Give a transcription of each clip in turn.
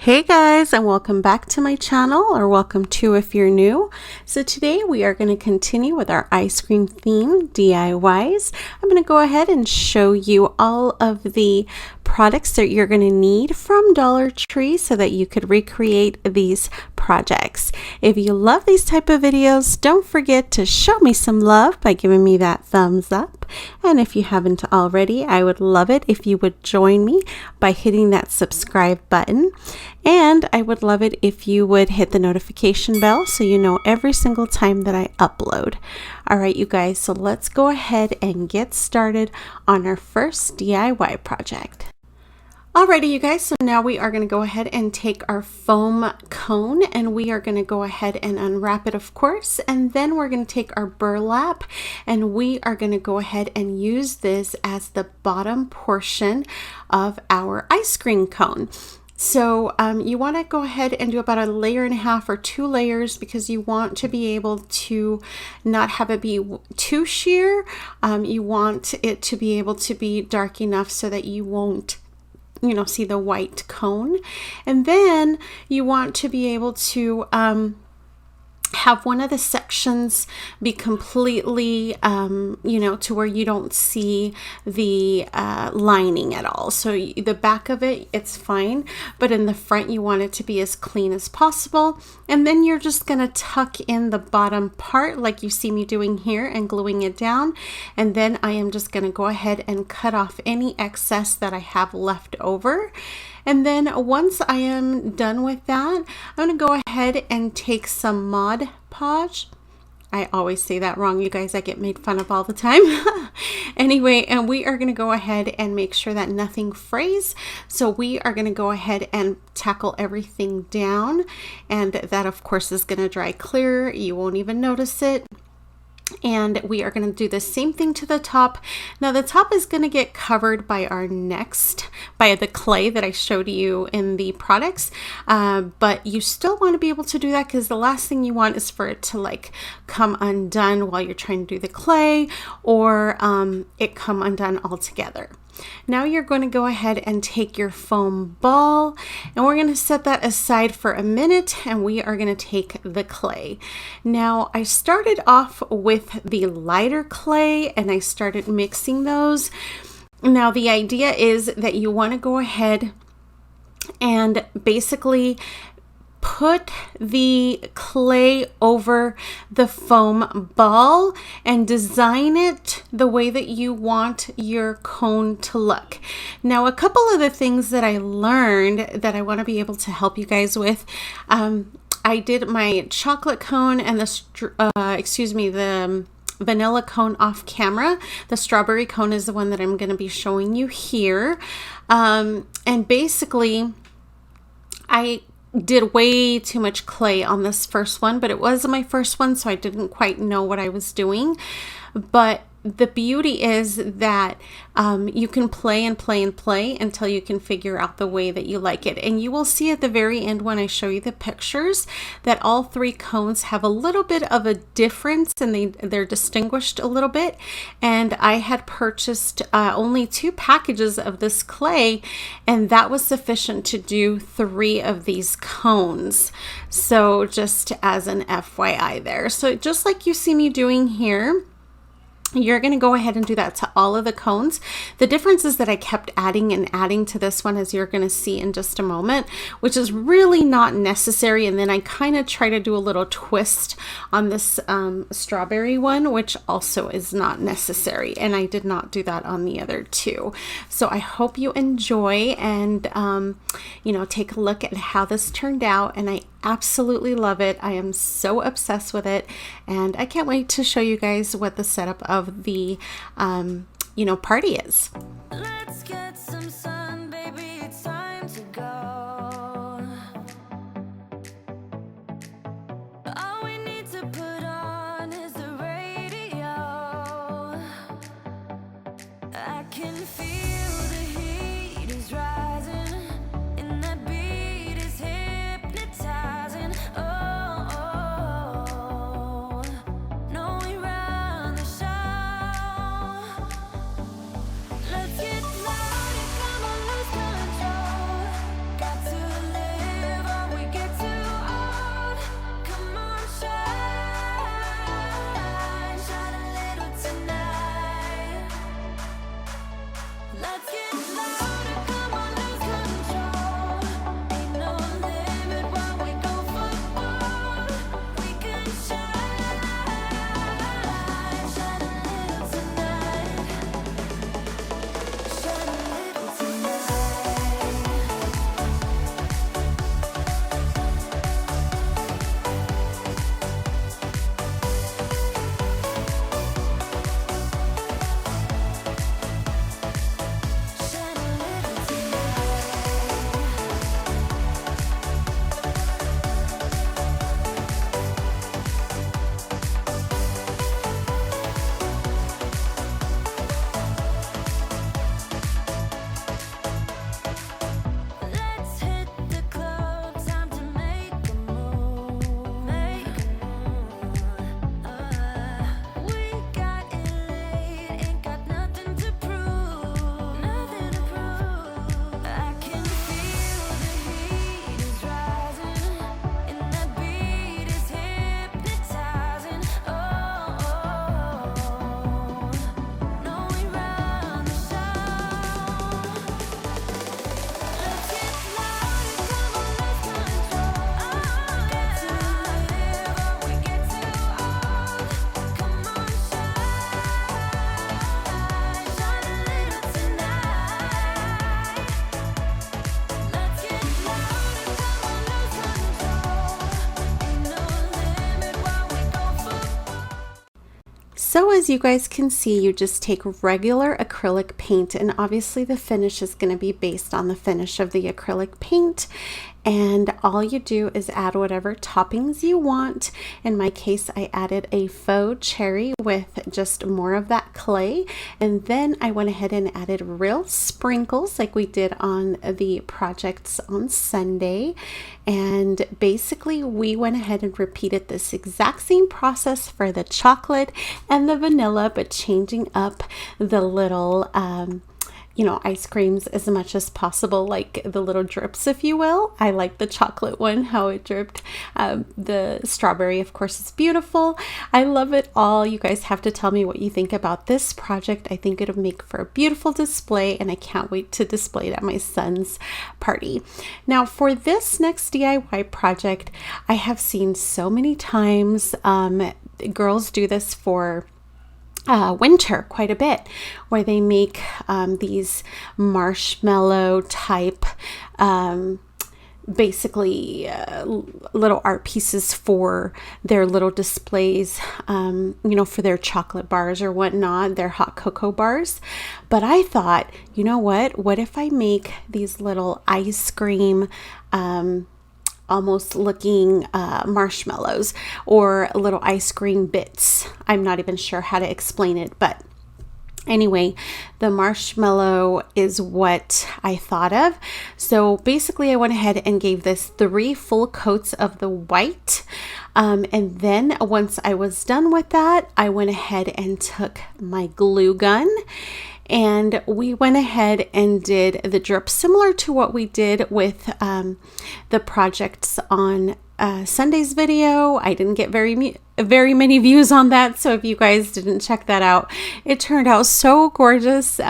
Hey guys, and welcome back to my channel, or welcome to if you're new. So today we are going to continue with our ice cream theme DIYs. I'm going to go ahead and show you all of the products that you're going to need from Dollar Tree so that you could recreate these projects. If you love these type of videos, don't forget to show me some love by giving me that thumbs up. And if you haven't already, I would love it if you would join me by hitting that subscribe button. And I would love it if you would hit the notification bell so you know every single time that I upload. All right, you guys, so let's go ahead and get started on our first DIY project. Alrighty, you guys, so now we are going to go ahead and take our foam cone and we are going to go ahead and unwrap it, of course, and then we're going to take our burlap and we are going to go ahead and use this as the bottom portion of our ice cream cone. So you want to go ahead and do about a layer and a half or 2 layers because you want to be able to not have it be too sheer. You want it to be able to be dark enough so that you won't see the white cone. And then you want to be able to have one of the sections be completely, to where you don't see the lining at all. So the back of it, it's fine, but in the front, you want it to be as clean as possible. And then you're just going to tuck in the bottom part like you see me doing here and gluing it down. And then I am just going to go ahead and cut off any excess that I have left over. And then once I am done with that, I'm going to go ahead and take some Mod Podge. I always say that wrong, you guys. I get made fun of all the time. Anyway, and we are going to go ahead and make sure that nothing frays. So we are going to go ahead and tackle everything down. And that, of course, is going to dry clear. You won't even notice it. And we are going to do the same thing to the top. Now the top is going to get covered by by the clay that I showed you in the products. But you still want to be able to do that because the last thing you want is for it to come undone while you're trying to do the clay, or it come undone altogether. Now you're going to go ahead and take your foam ball and we're going to set that aside for a minute and we are going to take the clay. Now I started off with the lighter clay and I started mixing those. Now the idea is that you want to go ahead and basically put the clay over the foam ball and design it the way that you want your cone to look. Now, a couple of the things that I learned that I want to be able to help you guys with, I did my chocolate cone and the vanilla cone off camera. The strawberry cone is the one that I'm going to be showing you here. And basically, I did way too much clay on this first one, but it was my first one, so I didn't quite know what I was doing. But the beauty is that you can play and play and play until you can figure out the way that you like it. And you will see at the very end when I show you the pictures that all 3 cones have a little bit of a difference and they're distinguished a little bit. And I had purchased only 2 packages of this clay and that was sufficient to do 3 of these cones. So just as an FYI there. So just like you see me doing here, you're going to go ahead and do that to all of the cones. The difference is that I kept adding and adding to this one, as you're going to see in just a moment, which is really not necessary. And then I kind of try to do a little twist on this strawberry one, which also is not necessary. And I did not do that on the other 2. So I hope you enjoy and, take a look at how this turned out. And I absolutely love it. I am so obsessed with it. And I can't wait to show you guys what the setup of the, party is. Let's get some sun, baby, it's time to go. All we need to put on is the radio. I can feel the heat is rising and the beat is hypnotizing. No, we run the show. Let's So as you guys can see, you just take regular acrylic paint, and obviously the finish is going to be based on the finish of the acrylic paint. And all you do is add whatever toppings you want. In my case, I added a faux cherry with just more of that clay. And then I went ahead and added real sprinkles like we did on the projects on Sunday. And basically we went ahead and repeated this exact same process for the chocolate and the vanilla, but changing up the little ice creams as much as possible, like the little drips, if you will. I like the chocolate one, how it dripped. The strawberry, of course, is beautiful. I love it all. You guys have to tell me what you think about this project. I think it'll make for a beautiful display, and I can't wait to display it at my son's party. Now, for this next DIY project, I have seen so many times girls do this for winter quite a bit, where they make these marshmallow type basically little art pieces for their little displays, for their chocolate bars or whatnot, their hot cocoa bars. But I thought, you know what if I make these little ice cream almost looking marshmallows or little ice cream bits. I'm not even sure how to explain it, but anyway, the marshmallow is what I thought of. So basically I went ahead and gave this 3 full coats of the white. And then once I was done with that, I went ahead and took my glue gun, and we went ahead and did the drip similar to what we did with the projects on Sunday's video. I didn't get very many views on that, so if you guys didn't check that out, it turned out so gorgeous.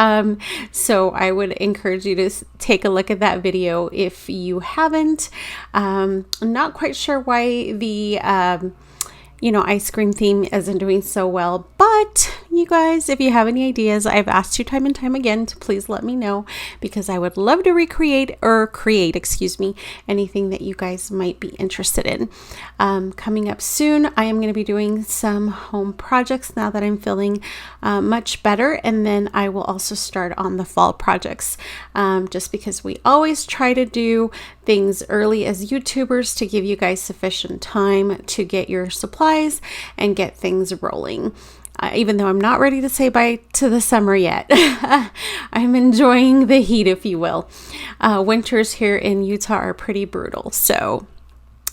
So I would encourage you to take a look at that video if you haven't. I'm not quite sure why the ice cream theme isn't doing so well, but you guys, if you have any ideas, I've asked you time and time again to please let me know, because I would love to create anything that you guys might be interested in. Coming up soon, I am going to be doing some home projects now that I'm feeling much better, and then I will also start on the fall projects, just because we always try to do things early as YouTubers to give you guys sufficient time to get your supplies and get things rolling. Even though I'm not ready to say bye to the summer yet. I'm enjoying the heat, if you will. Winters here in Utah are pretty brutal, so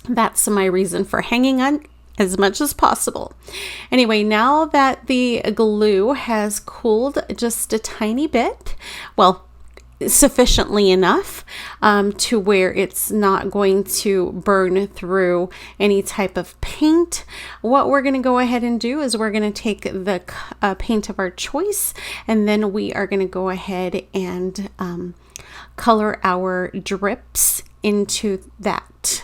that's my reason for hanging on as much as possible. Anyway, now that the glue has cooled just a tiny bit, well, sufficiently enough to where it's not going to burn through any type of paint, what we're going to go ahead and do is we're going to take the paint of our choice, and then we are going to go ahead and color our drips into that,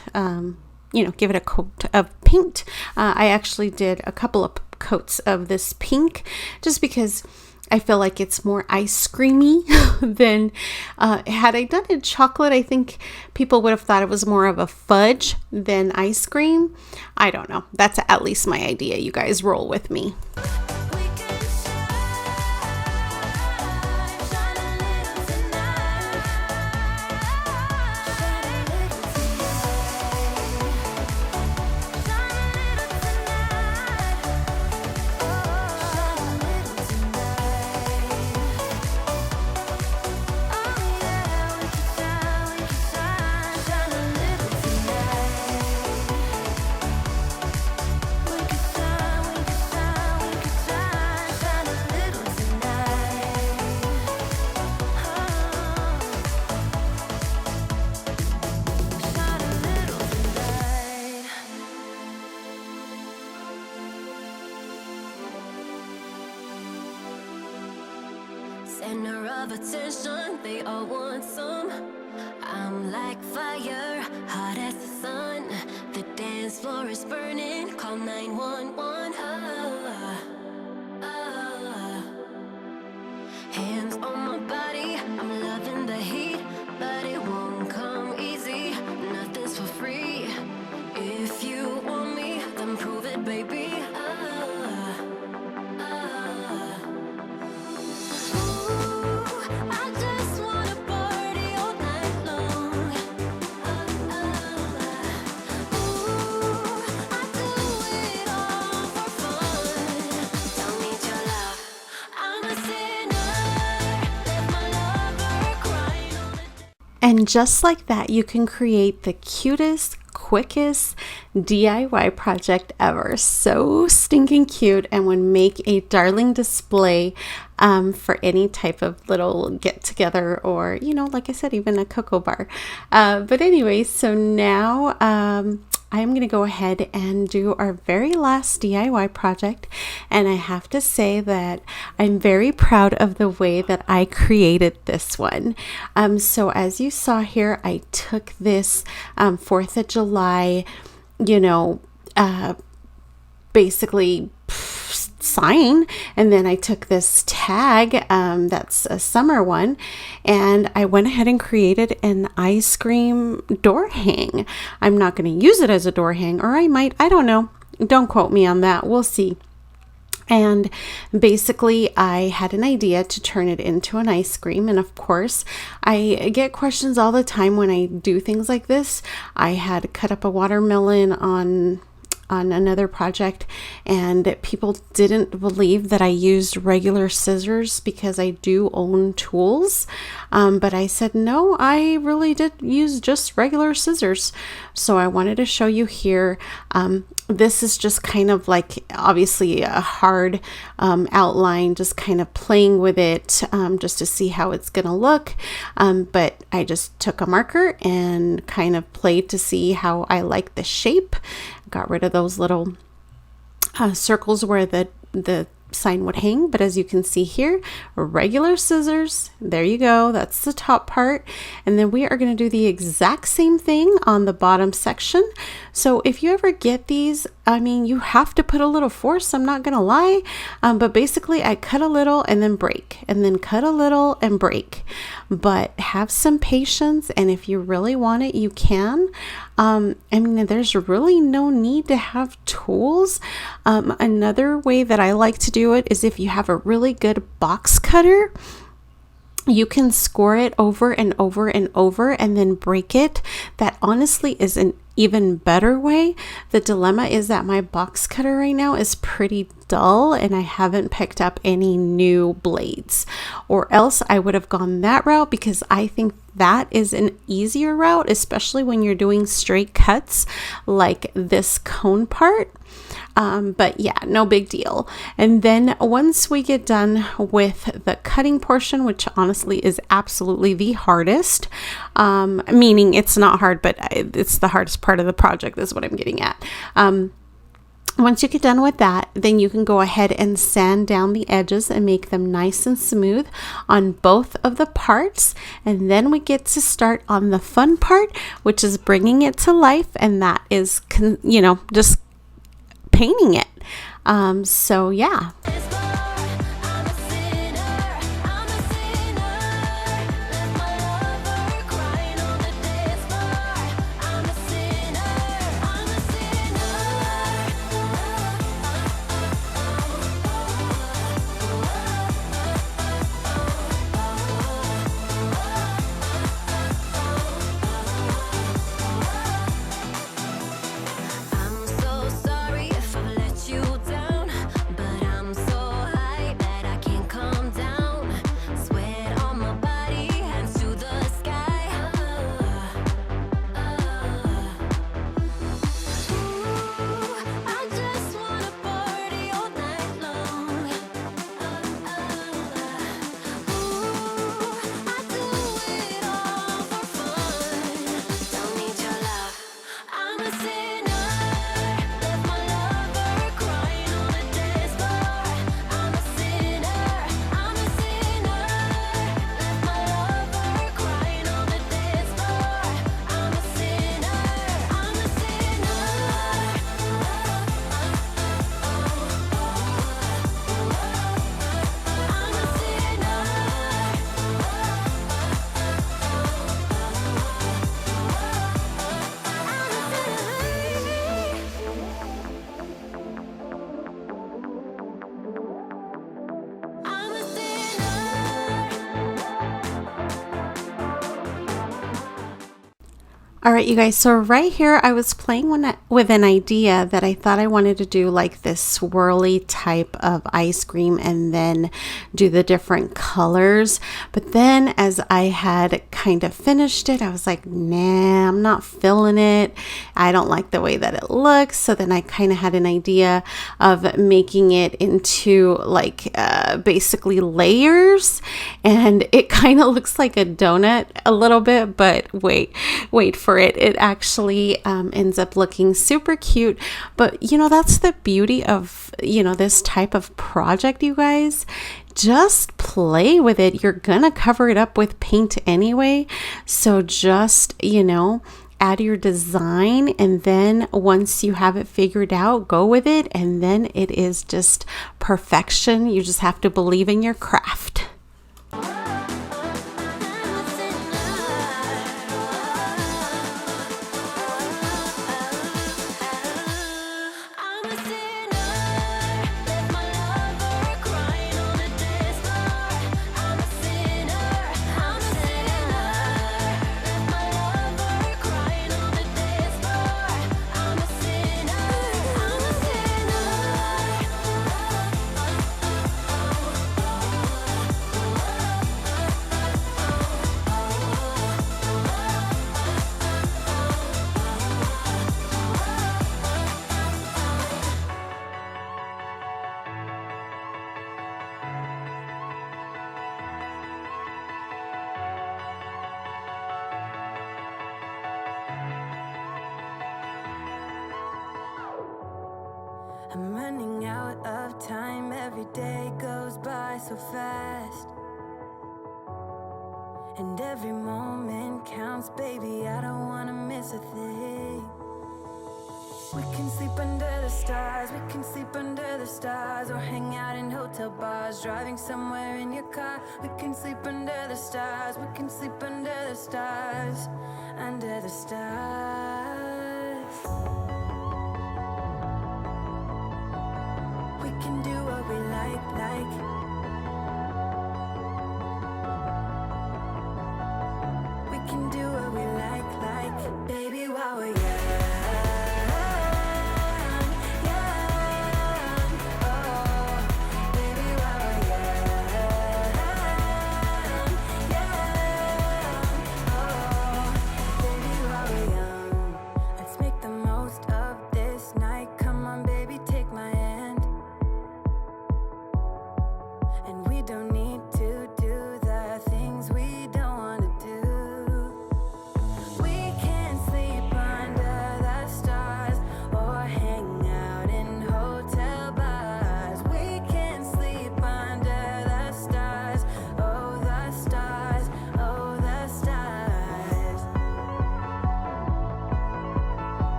give it a coat of paint. I actually did a couple of coats of this pink just because I feel like it's more ice creamy than had I done it chocolate. I think people would have thought it was more of a fudge than ice cream. I don't know. That's at least my idea. You guys roll with me. Center of attention, they all want some. I'm like fire, hot as the sun. The dance floor is burning, call 911. Hands on my body, I'm loving the heat, but it won't come easy. Nothing's for free. If you want me, then prove it, baby. And just like that, you can create the cutest, quickest DIY project ever. So stinking cute, and would make a darling display for any type of little get together, or, you know, like I said, even a cocoa bar. But anyway, so now I'm going to go ahead and do our very last DIY project. And I have to say that I'm very proud of the way that I created this one. So as you saw here, I took this 4th of July, you know, basically sign, and then I took this tag that's a summer one, and I went ahead and created an ice cream door hang. I'm not going to use it as a door hang, or I might, I don't know, don't quote me on that, we'll see. And basically, I had an idea to turn it into an ice cream. And of course, I get questions all the time when I do things like this. I had cut up a watermelon on another project, and people didn't believe that I used regular scissors because I do own tools. But I said, no, I really did use just regular scissors. So I wanted to show you here. This is just kind of like, obviously a hard outline, just kind of playing with it just to see how it's going to look. But I just took a marker and kind of played to see how I like the shape. Got rid of those little circles where the sign would hang. But as you can see here, regular scissors, there you go, that's the top part. And then we are going to do the exact same thing on the bottom section. So if you ever get these, I mean, you have to put a little force, I'm not gonna lie, but basically I cut a little and then break, and then cut a little and break. But have some patience, and if you really want it, you can. I mean, there's really no need to have tools. Another way that I like to do it is if you have a really good box cutter, you can score it over and over and over and then break it. That honestly is an even better way. The dilemma is that my box cutter right now is pretty dull, and I haven't picked up any new blades, or else I would have gone that route, because I think that is an easier route, especially when you're doing straight cuts like this cone part. But yeah, no big deal. And then once we get done with the cutting portion, which honestly is absolutely the hardest, meaning it's not hard, but it's the hardest part of the project is what I'm getting at. Once you get done with that, then you can go ahead and sand down the edges and make them nice and smooth on both of the parts. And then we get to start on the fun part, which is bringing it to life. And that is, you know, just painting it. So yeah. I'm so sorry if I let you down, but I'm so All right, you guys, so right here I was playing with an idea that I thought I wanted to do like this swirly type of ice cream and then do the different colors. But then as I had kind of finished it, I was like, nah, I'm not feeling it. I don't like the way that it looks. So then I kind of had an idea of making it into like basically layers, and it kind of looks like a donut a little bit, but wait for it. It actually ends up looking super cute. But that's the beauty of this type of project, you guys. Just play with it. You're gonna cover it up with paint anyway, so just add your design, and then once you have it figured out, go with it, and then it is just perfection. You just have to believe in your craft. I'm running out of time, every day goes by so fast, and every moment counts, baby, I don't wanna miss a thing. We can sleep under the stars, we can sleep under the stars, or hang out in hotel bars, driving somewhere in your car. We can sleep under the stars, we can sleep under the stars, under the stars. We can do what we like. We can do what we like, baby, while we're young.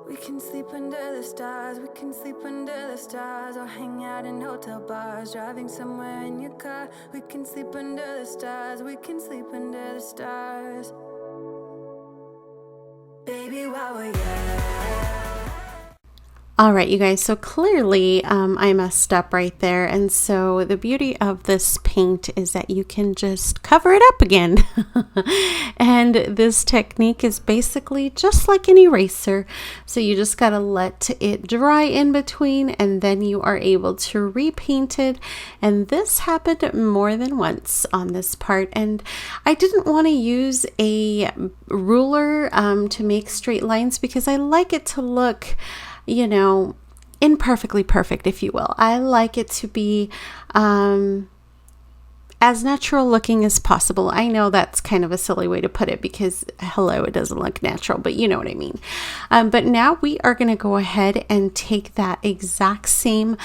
We can sleep under the stars, we can sleep under the stars, or hang out in hotel bars, driving somewhere in your car. We can sleep under the stars, we can sleep under the stars, baby, while we're young. All right, you guys, so clearly I messed up right there. And so the beauty of this paint is that you can just cover it up again. And this technique is basically just like an eraser. So you just got to let it dry in between, and then you are able to repaint it. And this happened more than once on this part. And I didn't want to use a ruler to make straight lines because I like it to look, imperfectly perfect, if you will. I like it to be as natural looking as possible. I know that's kind of a silly way to put it because, hello, it doesn't look natural, but you know what I mean. But now we are going to go ahead and take that exact same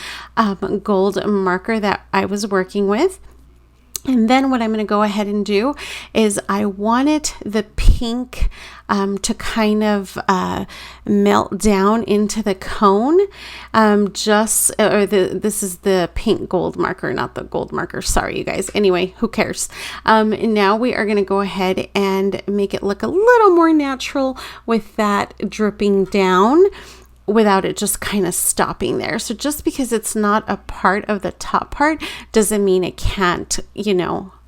gold marker that I was working with. And then what I'm going to go ahead and do is I wanted the pink to kind of melt down into the cone. This is the pink gold marker, not the gold marker. Sorry, you guys. Anyway, who cares? And now we are going to go ahead and make it look a little more natural with that dripping down, without it just kind of stopping there. So just because it's not a part of the top part doesn't mean it can't,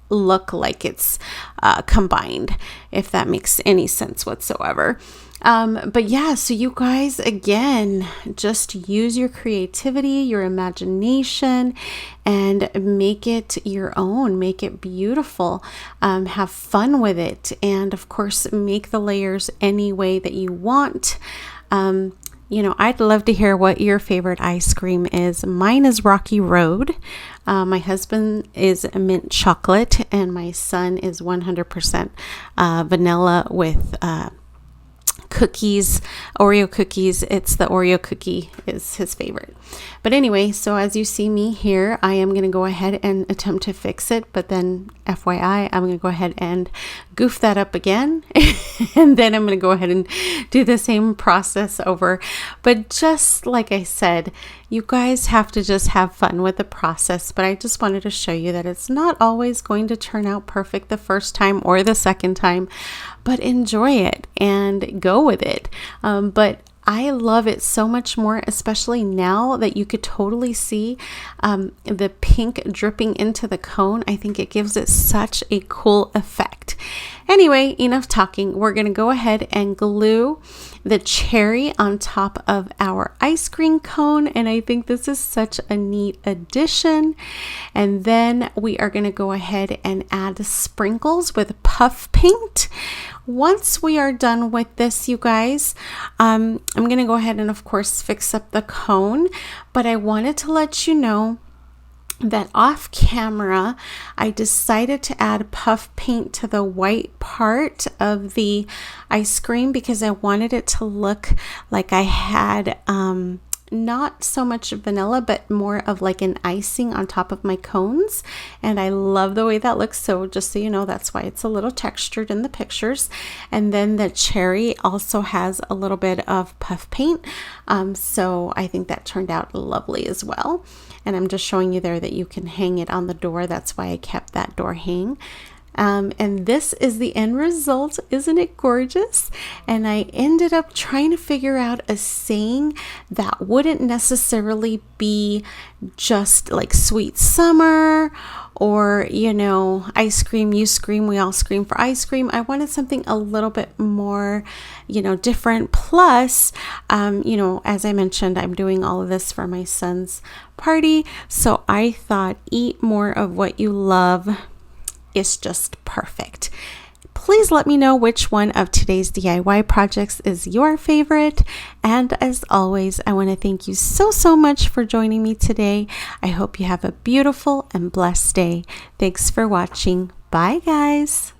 look like it's combined, if that makes any sense whatsoever. But yeah, so you guys, again, just use your creativity, your imagination, and make it your own, make it beautiful, have fun with it. And of course, make the layers any way that you want. I'd love to hear what your favorite ice cream is. Mine is Rocky Road. My husband is mint chocolate, and my son is 100% vanilla with cookies, Oreo cookies. It's the Oreo cookie is his favorite. But anyway, so as you see me here, I am going to go ahead and attempt to fix it. But then FYI, I'm going to go ahead and goof that up again. And then I'm going to go ahead and do the same process over. But just like I said, you guys have to just have fun with the process. But I just wanted to show you that it's not always going to turn out perfect the first time or the second time, but enjoy it and go with it. But I love it so much more, especially now that you could totally see the pink dripping into the cone. I think it gives it such a cool effect. Anyway, enough talking. We're going to go ahead and glue the cherry on top of our ice cream cone. And I think this is such a neat addition. And then we are going to go ahead and add sprinkles with puff paint. Once we are done with this, you guys, I'm going to go ahead and, of course, fix up the cone. But I wanted to let you know that off camera, I decided to add puff paint to the white part of the ice cream because I wanted it to look like I had not so much vanilla, but more of like an icing on top of my cones. And I love the way that looks. So just so you know, that's why it's a little textured in the pictures. And then the cherry also has a little bit of puff paint. So I think that turned out lovely as well. And I'm just showing you there that you can hang it on the door. That's why I kept that door hang. And this is the end result. Isn't it gorgeous? And I ended up trying to figure out a saying that wouldn't necessarily be just like sweet summer or, ice cream, you scream, we all scream for ice cream. I wanted something a little bit more, different. Plus, as I mentioned, I'm doing all of this for my son's party. So I thought eat more of what you love is just perfect. Please let me know which one of today's DIY projects is your favorite. And as always, I want to thank you so much for joining me today. I hope you have a beautiful and blessed day. Thanks for watching. Bye, guys.